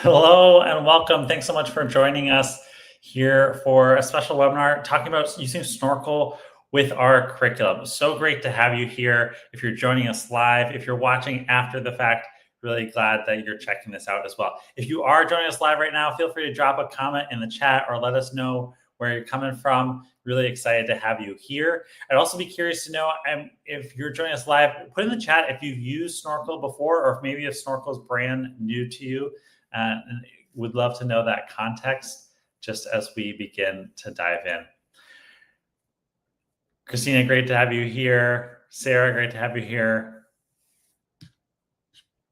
Hello and welcome. Thanks so much for joining us here for a special webinar talking about using Snorkel with our curriculum. So great to have you here. If you're joining us live, if you're watching after the fact, really glad that you're checking this out as well. If you are joining us live right now, feel free to drop a comment in the chat or let us know where you're coming from. Really excited to have you here. I'd also be curious to know if you're joining us live, put in the chat if you've used Snorkel before or if maybe if Snorkel is brand new to you. And would love to know that context just as we begin to dive in. Christina, great to have you here. Sarah, great to have you here.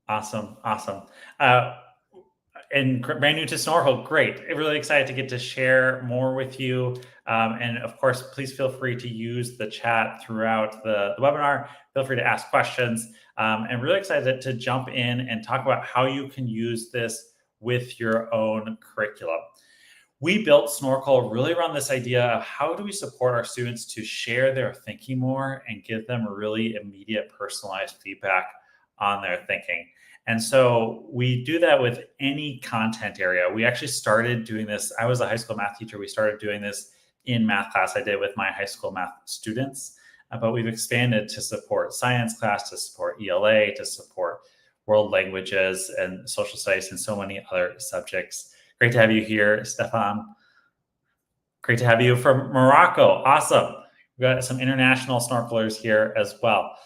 Awesome. And brand new to Snorkel, great. Really excited to get to share more with you. And of course, please feel free to use the chat throughout the webinar. Feel free to ask questions. And really excited to jump in and talk about how you can use this with your own curriculum. We built Snorkel really around this idea of how do we support our students to share their thinking more and give them really immediate personalized feedback on their thinking. And so we do that with any content area. We actually started doing this. I was a high school math teacher. We started doing this in math class I did with my high school math students, but we've expanded to support science class, to support ELA, to support world languages and social studies and so many other subjects. Great to have you here, Stefan. Great to have you from Morocco. Awesome. We've got some international snorkelers here as well.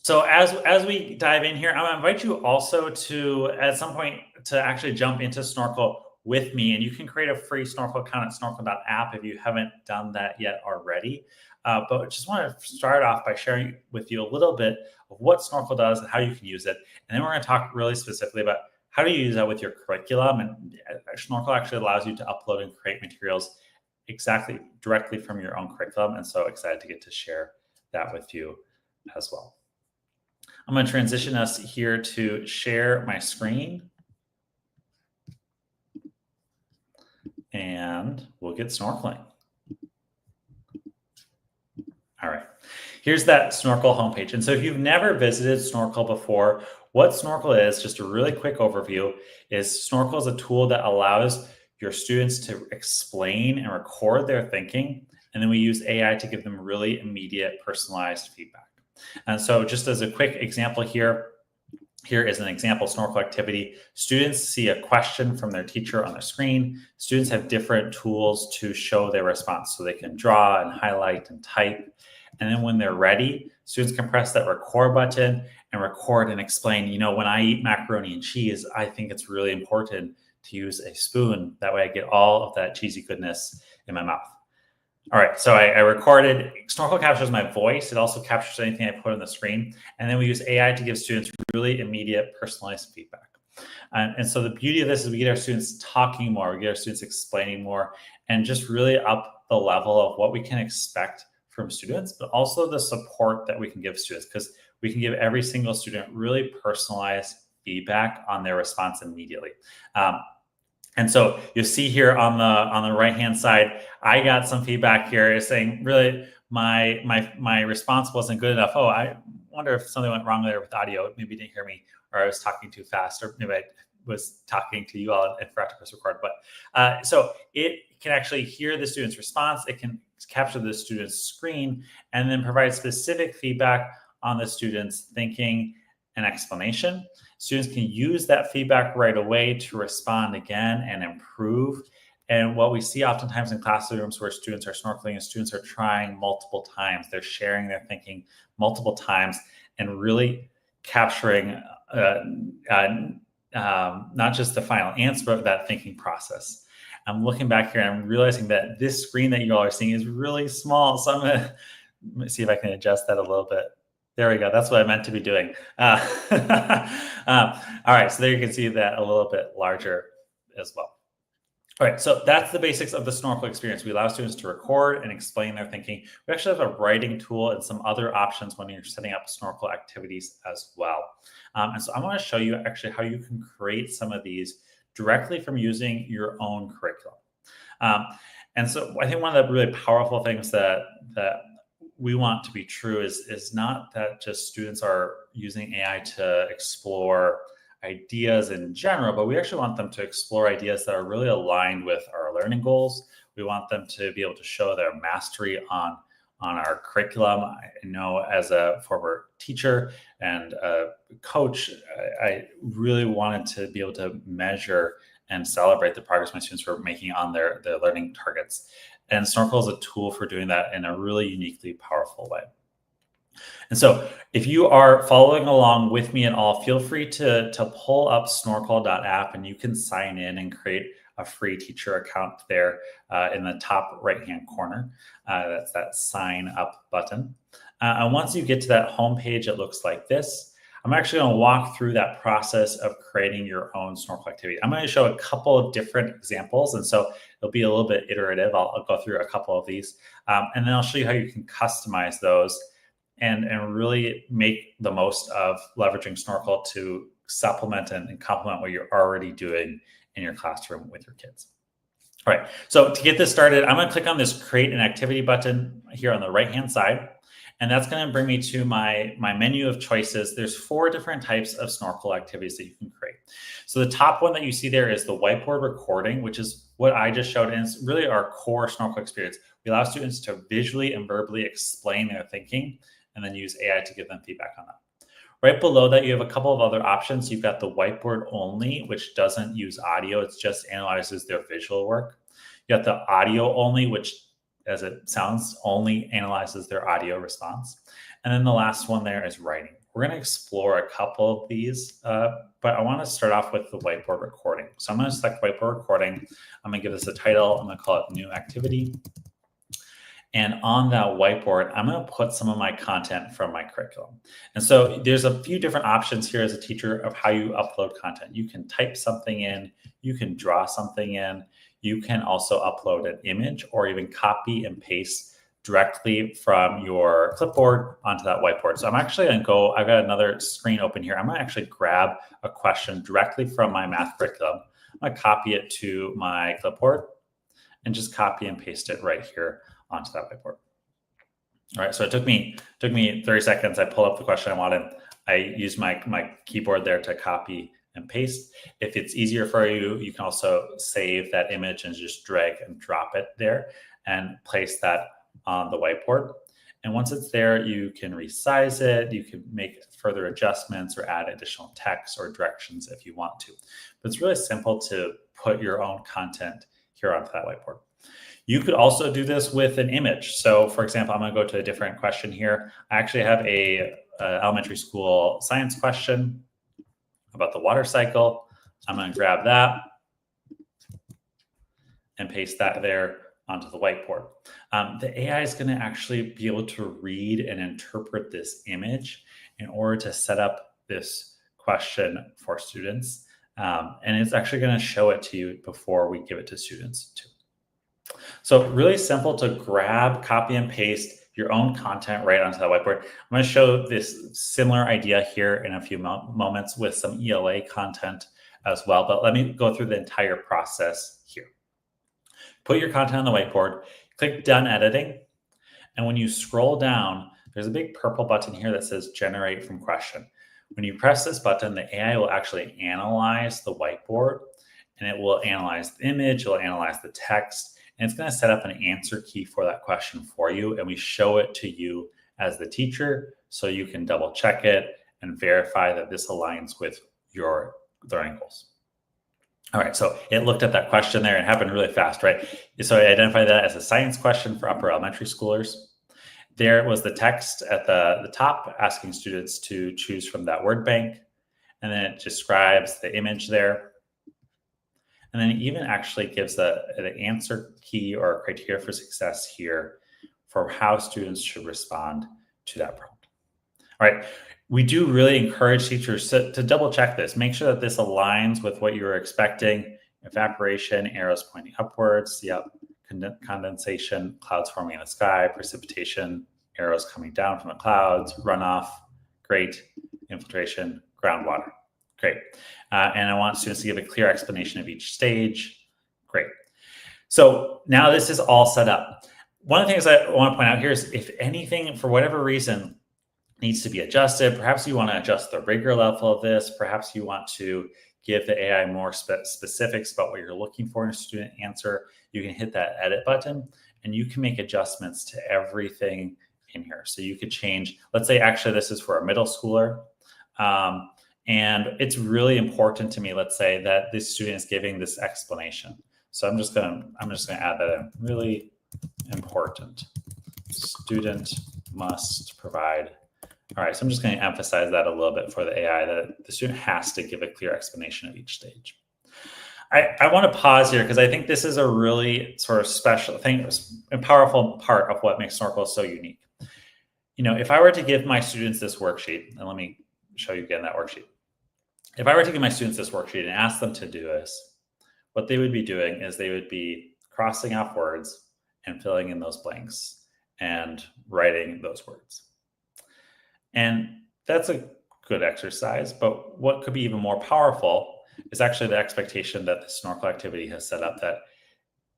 So as we dive in here, I'm gonna invite you also to, at some point, to actually jump into Snorkel with me, and you can create a free Snorkel account at snorkel.app if you haven't done that yet already. But just want to start off by sharing with you a little bit of what Snorkel does and how you can use it. And then we're going to talk really specifically about how do you use that with your curriculum. And Snorkel actually allows you to upload and create materials exactly directly from your own curriculum. And so excited to get to share that with you as well. I'm going to transition us here to share my screen. And we'll get snorkeling. All right, here's that Snorkel homepage. And so if you've never visited Snorkel before, what Snorkel is, just a really quick overview, is Snorkel is a tool that allows your students to explain and record their thinking. And then we use AI to give them really immediate personalized feedback. And so just as a quick example here is an example Snorkel activity. Students see a question from their teacher on the screen. Students have different tools to show their response. So they can draw and highlight and type. And then when they're ready, students can press that record button and record and explain, you know, when I eat macaroni and cheese, I think it's really important to use a spoon. That way I get all of that cheesy goodness in my mouth. All right, so I recorded. Snorkel captures my voice. It also captures anything I put on the screen. And then we use AI to give students really immediate personalized feedback. And so the beauty of this is we get our students talking more, we get our students explaining more, and just really up the level of what we can expect from students, but also the support that we can give students, because we can give every single student really personalized feedback on their response immediately. And so you'll see here on the right-hand side, I got some feedback here saying, really, my response wasn't good enough. Oh, I wonder if something went wrong there with audio. Maybe you didn't hear me, or I was talking too fast, or maybe I was talking to you all and forgot to press record. But so it can actually hear the student's response. It can capture the student's screen and then provide specific feedback on the student's thinking and explanation. Students can use that feedback right away to respond again and improve. And what we see oftentimes in classrooms where students are snorkeling is students are trying multiple times. They're sharing their thinking multiple times and really capturing not just the final answer, but that thinking process. I'm looking back here and I'm realizing that this screen that you all are seeing is really small. So let me see if I can adjust that a little bit. There we go. That's what I meant to be doing. All right, so there you can see that a little bit larger as well. All right, so that's the basics of the Snorkel experience. We allow students to record and explain their thinking. We actually have a writing tool and some other options when you're setting up Snorkel activities as well. And so I'm going to show you actually how you can create some of these directly from using your own curriculum. And so I think one of the really powerful things that we want to be true is not that just students are using AI to explore ideas in general, but we actually want them to explore ideas that are really aligned with our learning goals. We want them to be able to show their mastery on our curriculum. I know as a former teacher and a coach, I really wanted to be able to measure and celebrate the progress my students were making on their learning targets. And Snorkl is a tool for doing that in a really uniquely powerful way. And so if you are following along with me at all, feel free to pull up snorkl.app and you can sign in and create a free teacher account there in the top right-hand corner. That's that sign up button. And once you get to that homepage, it looks like this. I'm actually going to walk through that process of creating your own Snorkl activity. I'm going to show a couple of different examples. And so it'll be a little bit iterative. I'll go through a couple of these. And then I'll show you how you can customize those and really make the most of leveraging Snorkl to supplement and complement what you're already doing in your classroom with your kids. All right, so to get this started, I'm going to click on this Create an Activity button here on the right-hand side, and that's going to bring me to my menu of choices. There's 4 different types of Snorkl activities that you can create. So the top one that you see there is the whiteboard recording, which is what I just showed, and it's really our core Snorkl experience. We allow students to visually and verbally explain their thinking, and then use AI to give them feedback on that. Right below that, you have a couple of other options. You've got the whiteboard only, which doesn't use audio. It just analyzes their visual work. You got the audio only, which, as it sounds, only analyzes their audio response. And then the last one there is writing. We're going to explore a couple of these, but I want to start off with the whiteboard recording. So I'm going to select whiteboard recording. I'm going to give this a title. I'm going to call it New Activity. And on that whiteboard, I'm going to put some of my content from my curriculum. And so there's a few different options here as a teacher of how you upload content. You can type something in, you can draw something in, you can also upload an image or even copy and paste directly from your clipboard onto that whiteboard. So I'm actually going to go, I've got another screen open here. I'm going to actually grab a question directly from my math curriculum. I'm going to copy it to my clipboard and just copy and paste it right here onto that whiteboard. All right, so it took me 30 seconds. I pulled up the question I wanted. I used my keyboard there to copy and paste. If it's easier for you, you can also save that image and just drag and drop it there and place that on the whiteboard. And once it's there, you can resize it. You can make further adjustments or add additional text or directions if you want to. But it's really simple to put your own content here onto that whiteboard. You could also do this with an image. So for example, I'm going to go to a different question here. I actually have a elementary school science question about the water cycle. I'm going to grab that and paste that there onto the whiteboard. The AI is going to actually be able to read and interpret this image in order to set up this question for students. And it's actually going to show it to you before we give it to students too. So really simple to grab, copy, and paste your own content right onto that whiteboard. I'm going to show this similar idea here in a few moments with some ELA content as well, but let me go through the entire process here. Put your content on the whiteboard, click Done Editing, and when you scroll down, there's a big purple button here that says Generate from Question. When you press this button, the AI will actually analyze the whiteboard, and it will analyze the image, it will analyze the text, and it's going to set up an answer key for that question for you. And we show it to you as the teacher so you can double check it and verify that this aligns with your learning goals. All right, so it looked at that question there and happened really fast, right? So I identified that as a science question for upper elementary schoolers. There was the text at the top asking students to choose from that word bank. And then it describes the image there. And then it even actually gives the answer key or criteria for success here for how students should respond to that prompt. All right, we do really encourage teachers to double check this. Make sure that this aligns with what you were expecting. Evaporation, arrows pointing upwards, yep. Condensation, clouds forming in the sky, precipitation, arrows coming down from the clouds, runoff, great. Infiltration, groundwater. Great. And I want students to give a clear explanation of each stage. Great. So now this is all set up. One of the things I want to point out here is if anything, for whatever reason, needs to be adjusted. Perhaps you want to adjust the rigor level of this. Perhaps you want to give the AI more specifics about what you're looking for in a student answer. You can hit that edit button and you can make adjustments to everything in here. So you could change, let's say, actually, this is for a middle schooler. And it's really important to me, let's say, that this student is giving this explanation. So I'm just gonna add that in. Really important. Student must provide. All right, so I'm just going to emphasize that a little bit for the AI, that the student has to give a clear explanation of each stage. I want to pause here because I think this is a really sort of special thing, a powerful part of what makes Snorkl so unique. You know, if I were to give my students this worksheet, and let me show you again that worksheet. If I were to give my students this worksheet and ask them to do this, what they would be doing is they would be crossing off words and filling in those blanks and writing those words. And that's a good exercise, but what could be even more powerful is actually the expectation that the Snorkl activity has set up, that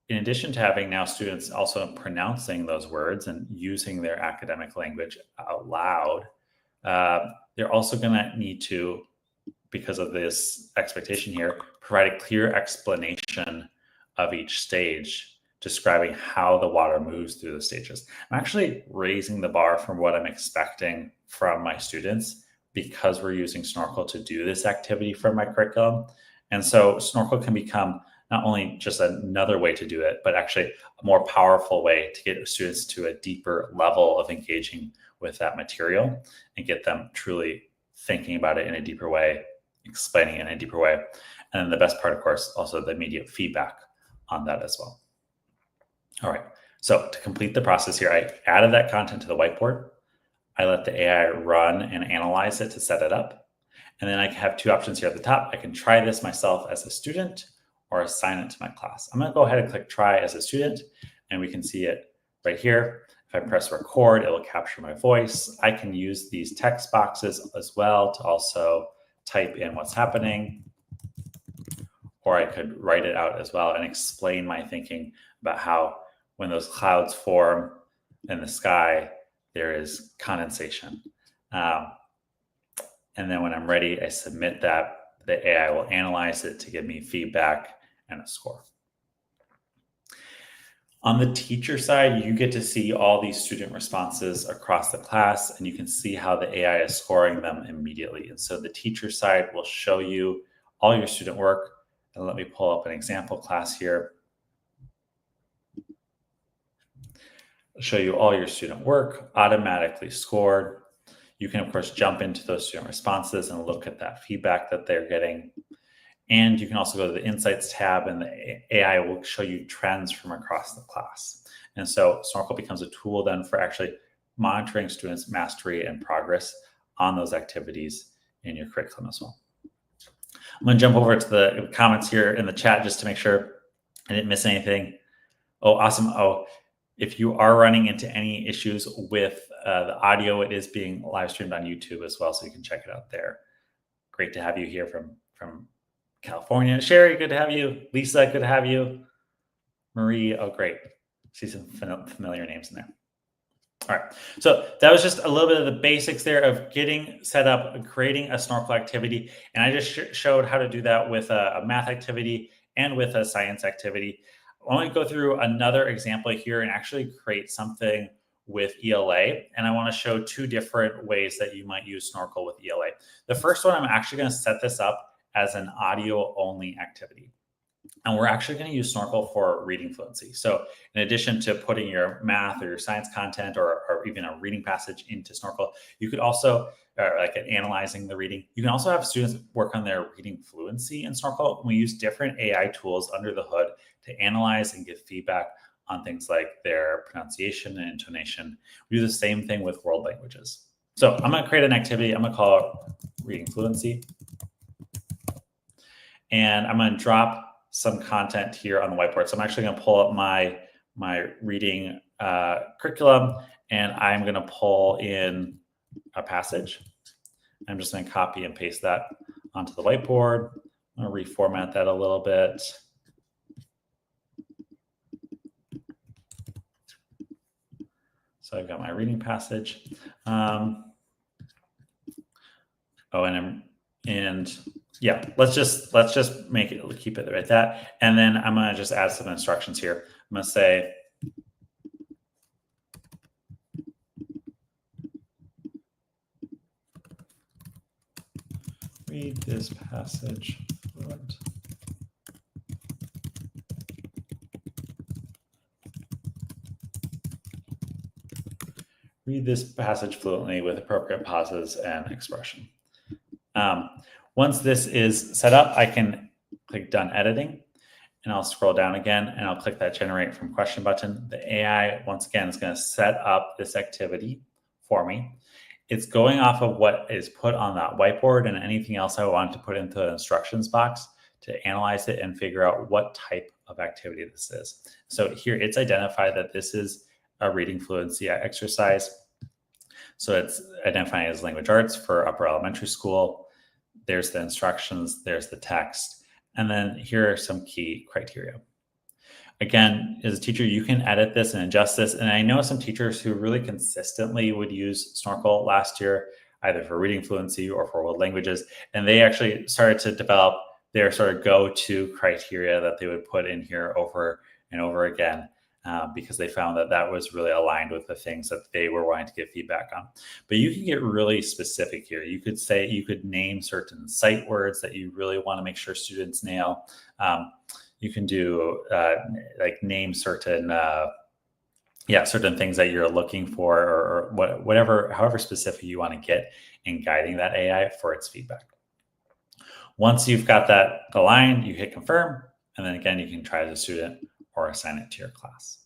in addition to having now students also pronouncing those words and using their academic language out loud, they're also going to need to, because of this expectation here, provide a clear explanation of each stage, describing how the water moves through the stages. I'm actually raising the bar from what I'm expecting from my students because we're using Snorkl to do this activity from my curriculum. And so Snorkl can become not only just another way to do it, but actually a more powerful way to get students to a deeper level of engaging with that material and get them truly thinking about it in a deeper way, explaining it in a deeper way. And then the best part, of course, also the immediate feedback on that as well. All right, so to complete the process here, I added that content to the whiteboard. I let the AI run and analyze it to set it up. And then I have two options here at the top. I can try this myself as a student or assign it to my class. I'm going to go ahead and click try as a student, and we can see it right here. If I press record, it will capture my voice. I can use these text boxes as well to also type in what's happening, or I could write it out as well and explain my thinking about how when those clouds form in the sky, there is condensation. And then when I'm ready, I submit that. The AI will analyze it to give me feedback and a score. On the teacher side, you get to see all these student responses across the class, and you can see how the AI is scoring them immediately. And so the teacher side will show you all your student work. And let me pull up an example class here. I'll show you all your student work automatically scored. You can, of course, jump into those student responses and look at that feedback that they're getting. And you can also go to the Insights tab, and the AI will show you trends from across the class. And so Snorkl becomes a tool then for actually monitoring students' mastery and progress on those activities in your curriculum as well. I'm going to jump over to the comments here in the chat just to make sure I didn't miss anything. Oh, awesome. Oh, if you are running into any issues with the audio, it is being live streamed on YouTube as well, so you can check it out there. Great to have you here from California. Sherry, good to have you. Lisa, good to have you. Marie, oh, great. See some familiar names in there. All right, so that was just a little bit of the basics there of getting set up and creating a Snorkl activity. And I just showed how to do that with a math activity and with a science activity. I want to go through another example here and actually create something with ELA. And I want to show two different ways that you might use Snorkl with ELA. The first one, I'm actually going to set this up as an audio only activity. And we're actually going to use Snorkl for reading fluency. So in addition to putting your math or your science content or even a reading passage into Snorkl, you could also, like analyzing the reading, you can also have students work on their reading fluency in Snorkl. We use different AI tools under the hood to analyze and give feedback on things like their pronunciation and intonation. We do the same thing with world languages. So I'm going to create an activity. I'm going to call it reading fluency. And I'm going to drop some content here on the whiteboard. So I'm actually going to pull up my reading curriculum, and I'm going to pull in a passage. I'm just going to copy and paste that onto the whiteboard. I'm going to reformat that a little bit. So I've got my reading passage. Oh, and yeah, let's just make it, keep it like that. And then I'm going to just add some instructions here. I'm going to say, read this passage fluent. Read this passage fluently with appropriate pauses and expression. Once this is set up, I can click Done Editing, and I'll scroll down again, and I'll click that Generate from Question button. The AI, once again, is going to set up this activity for me. It's going off of what is put on that whiteboard and anything else I want to put into the instructions box to analyze it and figure out what type of activity this is. So here it's identified that this is a reading fluency exercise. So it's identifying as language arts for upper elementary school. There's the instructions, there's the text, and then here are some key criteria. Again, as a teacher, you can edit this and adjust this. And I know some teachers who really consistently would use Snorkl last year, either for reading fluency or for world languages. And they actually started to develop their sort of go-to criteria that they would put in here over and over again, because they found that that was really aligned with the things that they were wanting to get feedback on. But you can get really specific here. You could say, you could name certain sight words that you really want to make sure students nail. You can do like name certain, certain things that you're looking for, or whatever, however specific you want to get in guiding that AI for its feedback. Once you've got that aligned, you hit confirm, and then again, you can try as a student or assign it to your class.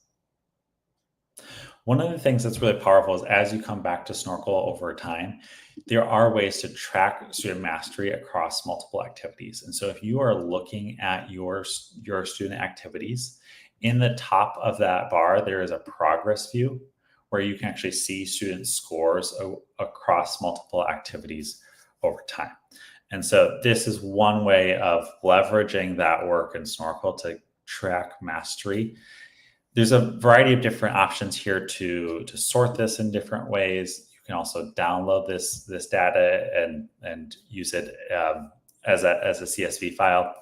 One of the things that's really powerful is as you come back to Snorkl over time, there are ways to track student mastery across multiple activities. And so if you are looking at your student activities, in the top of that bar, there is a progress view where you can actually see student scores across multiple activities over time. And so this is one way of leveraging that work in Snorkl to track mastery. There's a variety of different options here to sort this in different ways. You can also download this data and use it as a CSV file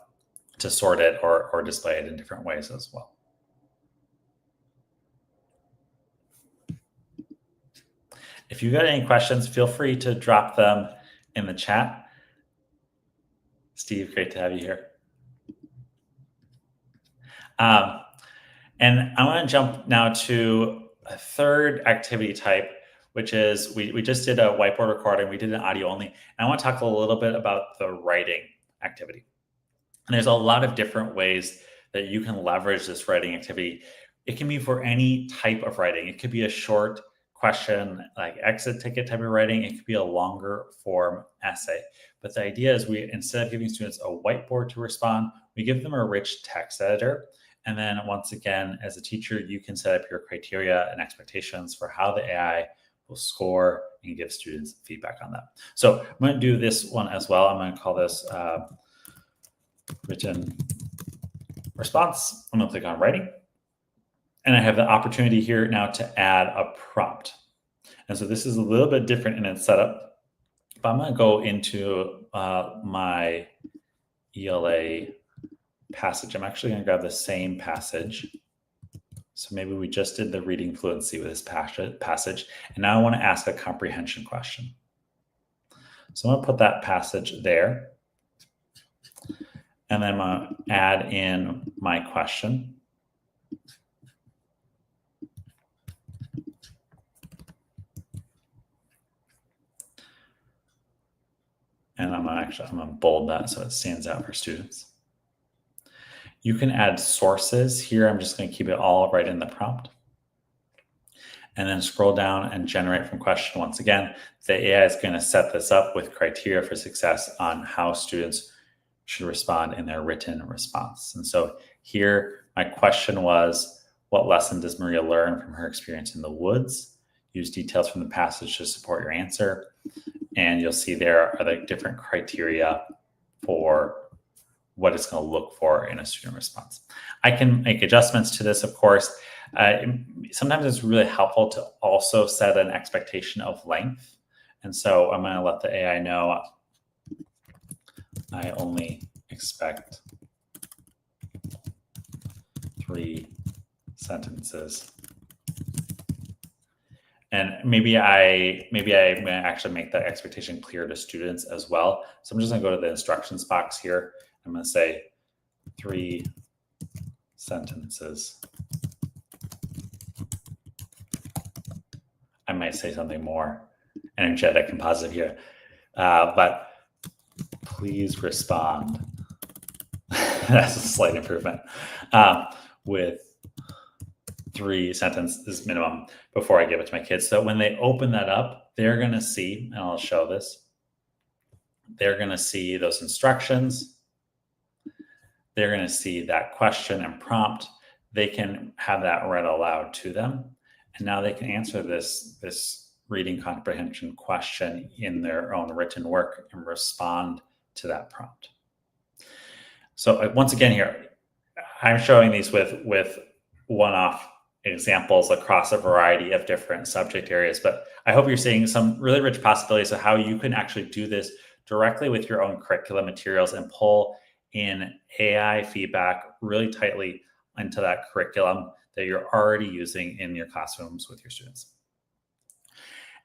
to sort it or display it in different ways as well. If you've got any questions, feel free to drop them in the chat. Steve, great to have you here. And I want to jump now to a third activity type, which is we just did a whiteboard recording. We did an audio only. And I want to talk a little bit about the writing activity. And there's a lot of different ways that you can leverage this writing activity. It can be for any type of writing. It could be a short question, like exit ticket type of writing. It could be a longer form essay. But the idea is instead of giving students a whiteboard to respond, we give them a rich text editor. And then once again, as a teacher, you can set up your criteria and expectations for how the AI will score and give students feedback on that. So I'm going to do this one as well. I'm going to call this written response. I'm going to click on writing. And I have the opportunity here now to add a prompt. And so this is a little bit different in its setup. But I'm going to go into my ELA passage. I'm actually going to grab the same passage. So maybe we just did the reading fluency with this passage. And now I want to ask a comprehension question. So I'm going to put that passage there. And then I'm going to add in my question. And I'm going to bold that so it stands out for students. You can add sources here. I'm just going to keep it all right in the prompt. And then scroll down and generate from question. Once again, the AI is going to set this up with criteria for success on how students should respond in their written response. And so here, my question was, what lesson does Maria learn from her experience in the woods? Use details from the passage to support your answer. And you'll see there are the different criteria for what it's going to look for in a student response. I can make adjustments to this, of course. Sometimes it's really helpful to also set an expectation of length. And so I'm going to let the AI know I only expect 3 sentences. And maybe I'm gonna actually make that expectation clear to students as well. So I'm just gonna go to the instructions box here. I'm gonna say 3 sentences. I might say something more energetic and positive here, but please respond. That's a slight improvement with 3 sentences minimum before I give it to my kids. So when they open that up, they're going to see, and I'll show this, they're going to see those instructions. They're going to see that question and prompt. They can have that read aloud to them. And now they can answer this reading comprehension question in their own written work and respond to that prompt. So once again here, I'm showing these with one-off examples across a variety of different subject areas, but I hope you're seeing some really rich possibilities of how you can actually do this directly with your own curriculum materials and pull in AI feedback really tightly into that curriculum that you're already using in your classrooms with your students.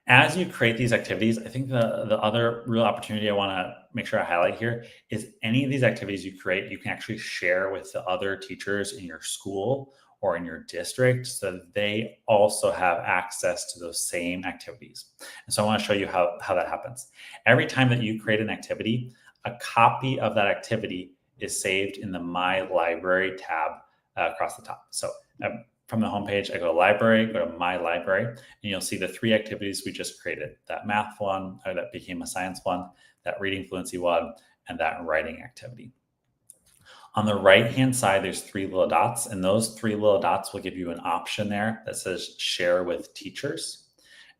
As you create these activities, I think the other real opportunity I want to make sure I highlight here is any of these activities you create, you can actually share with the other teachers in your school or in your district so that they also have access to those same activities. And so I want to show you how that happens. Every time that you create an activity, a copy of that activity is saved in the My Library tab across the top. So from the homepage, I go to library, go to my library, and you'll see the 3 activities we just created, that math one, or that became a science one, that reading fluency one, and that writing activity. On the right-hand side, there's 3 little dots, and those 3 little dots will give you an option there that says share with teachers.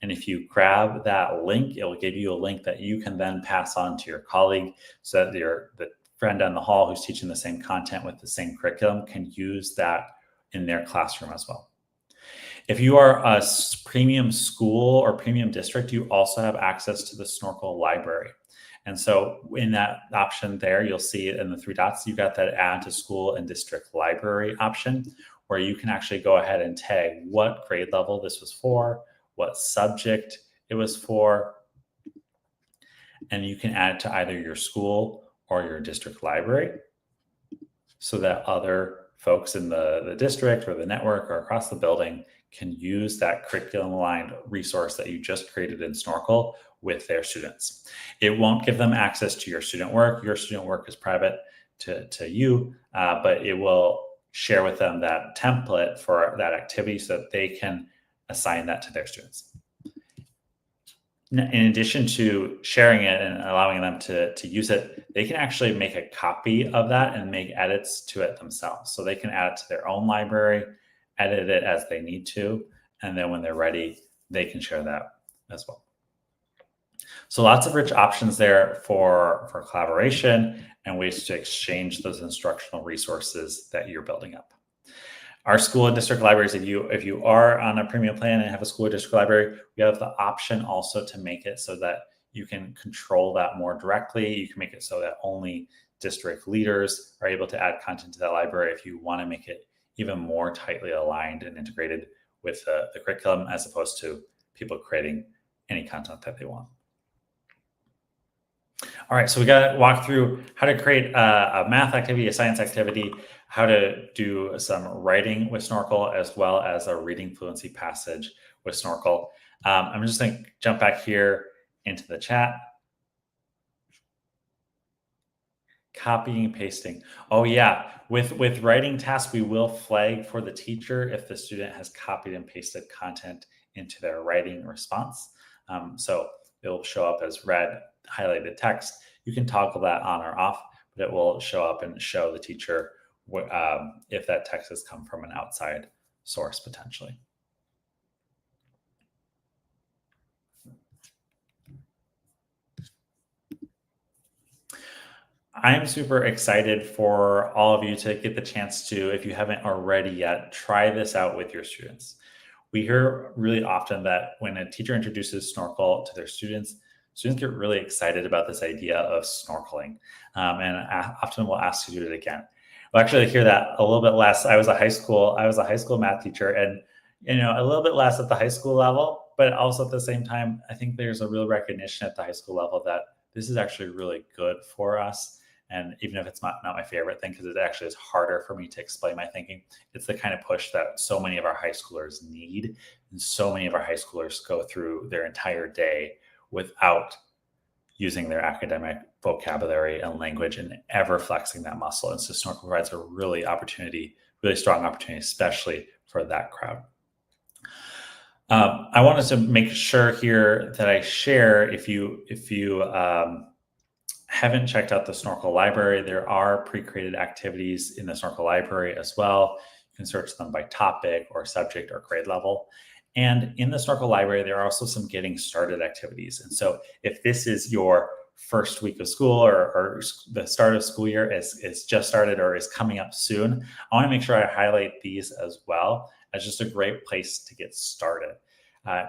And if you grab that link, it will give you a link that you can then pass on to your colleague so that the friend down the hall who's teaching the same content with the same curriculum can use that in their classroom as well. If you are a premium school or premium district, you also have access to the Snorkl library. And so in that option there, you'll see in the 3 dots, you've got that add to school and district library option, where you can actually go ahead and tag what grade level this was for, what subject it was for, and you can add it to either your school or your district library so that other folks in the district or the network or across the building can use that curriculum aligned resource that you just created in Snorkl with their students. It won't give them access to your student work. Your student work is private to you, but it will share with them that template for that activity so that they can assign that to their students. In addition to sharing it and allowing them to use it, they can actually make a copy of that and make edits to it themselves. So they can add it to their own library, edit it as they need to, and then when they're ready, they can share that as well. So lots of rich options there for collaboration and ways to exchange those instructional resources that you're building up. Our school and district libraries, if you are on a premium plan and have a school or district library, we have the option also to make it so that you can control that more directly. You can make it so that only district leaders are able to add content to that library if you want to make it even more tightly aligned and integrated with the curriculum, as opposed to people creating any content that they want. All right, so we got to walk through how to create a math activity, a science activity, how to do some writing with Snorkl, as well as a reading fluency passage with Snorkl. I'm just going to jump back here into the chat. Copying and pasting. Oh yeah, with writing tasks, we will flag for the teacher if the student has copied and pasted content into their writing response. So it will show up as red highlighted text. You can toggle that on or off, but it will show up and show the teacher if that text has come from an outside source potentially. I'm super excited for all of you to get the chance to, if you haven't already yet, try this out with your students. We hear really often that when a teacher introduces Snorkl to their students, students get really excited about this idea of snorkeling, and often will ask to do it again. We'll actually hear that a little bit less. I was a high school math teacher, and a little bit less at the high school level, but also at the same time, I think there's a real recognition at the high school level that this is actually really good for us. And even if it's not my favorite thing, because it actually is harder for me to explain my thinking, it's the kind of push that so many of our high schoolers need. And so many of our high schoolers go through their entire day without using their academic vocabulary and language and ever flexing that muscle. And so Snorkl provides a really strong opportunity, especially for that crowd. I wanted to make sure here that I share, if you haven't checked out the Snorkl library, there are pre-created activities in the Snorkl library as well. You can search them by topic or subject or grade level. And in the Snorkl library, there are also some getting started activities. And so if this is your first week of school, or the start of school year is just started or is coming up soon, I want to make sure I highlight these as well as just a great place to get started.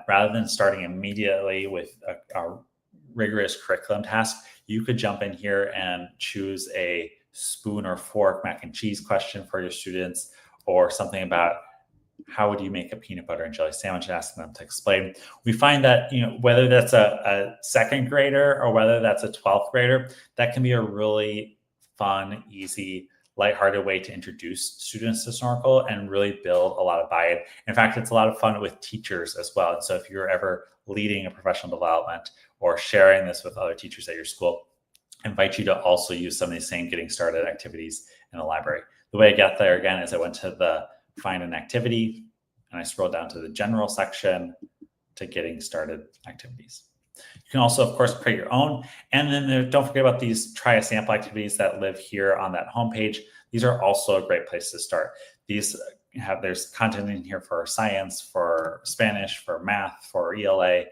Rather than starting immediately with a rigorous curriculum task, you could jump in here and choose a spoon or fork mac and cheese question for your students, or something about how would you make a peanut butter and jelly sandwich, and asking them to explain. We find that, whether that's a second grader or whether that's a 12th grader, that can be a really fun, easy, lighthearted way to introduce students to Snorkl and really build a lot of buy-in. In fact, it's a lot of fun with teachers as well. And so if you're ever leading a professional development or sharing this with other teachers at your school, I invite you to also use some of these same getting started activities in the library. The way I got there, again, is I went to the find an activity and I scrolled down to the general section to getting started activities. You can also, of course, create your own. And then don't forget about these try a sample activities that live here on that homepage. These are also a great place to start. There's content in here for science, for Spanish, for math, for ELA.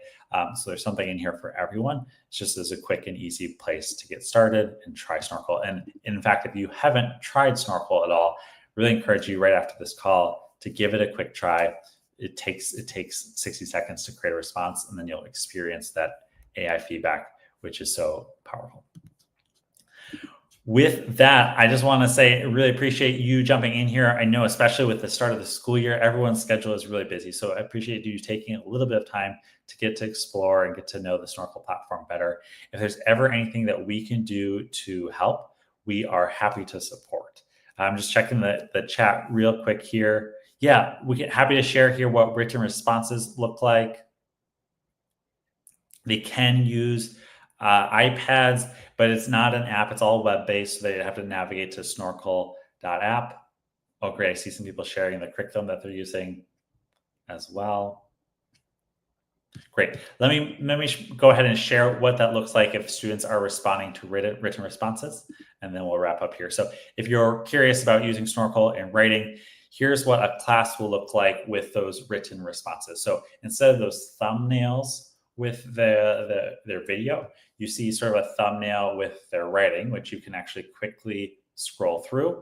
So there's something in here for everyone. It's just as a quick and easy place to get started and try Snorkl. And in fact, if you haven't tried Snorkl at all, really encourage you right after this call to give it a quick try. It takes 60 seconds to create a response, and then you'll experience that AI feedback, which is so powerful. With that, I just want to say I really appreciate you jumping in here. I know, especially with the start of the school year, everyone's schedule is really busy. So I appreciate you taking a little bit of time to get to explore and get to know the Snorkl platform better. If there's ever anything that we can do to help, we are happy to support. I'm just checking the chat real quick here. Yeah, we get happy to share here what written responses look like. They can use iPads, but it's not an app. It's all web-based, so they have to navigate to snorkl.app. Oh, great. I see some people sharing the curriculum that they're using as well. Great. Let me go ahead and share what that looks like if students are responding to written responses, and then we'll wrap up here. So if you're curious about using Snorkl in writing, here's what a class will look like with those written responses. So instead of those thumbnails with their video, you see sort of a thumbnail with their writing, which you can actually quickly scroll through,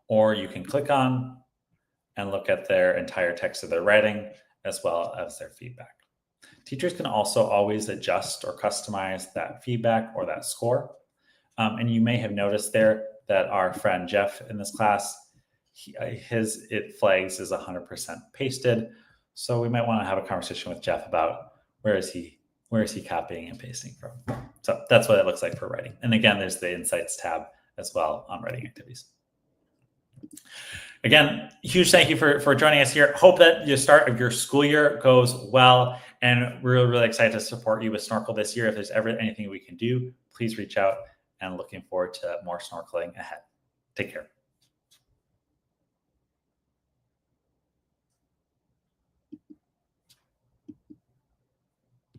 or you can click on and look at their entire text of their writing, as well as their feedback. Teachers can also always adjust or customize that feedback or that score. And you may have noticed there that our friend Jeff in this class, it flags as 100% pasted. So we might want to have a conversation with Jeff about where is he copying and pasting from. So that's what it looks like for writing. And again, there's the Insights tab as well on writing activities. Again, huge thank you for joining us here. Hope that the start of your school year goes well, and we're really excited to support you with Snorkl this year. If there's ever anything we can do, please reach out, and looking forward to more snorkeling ahead. Take care.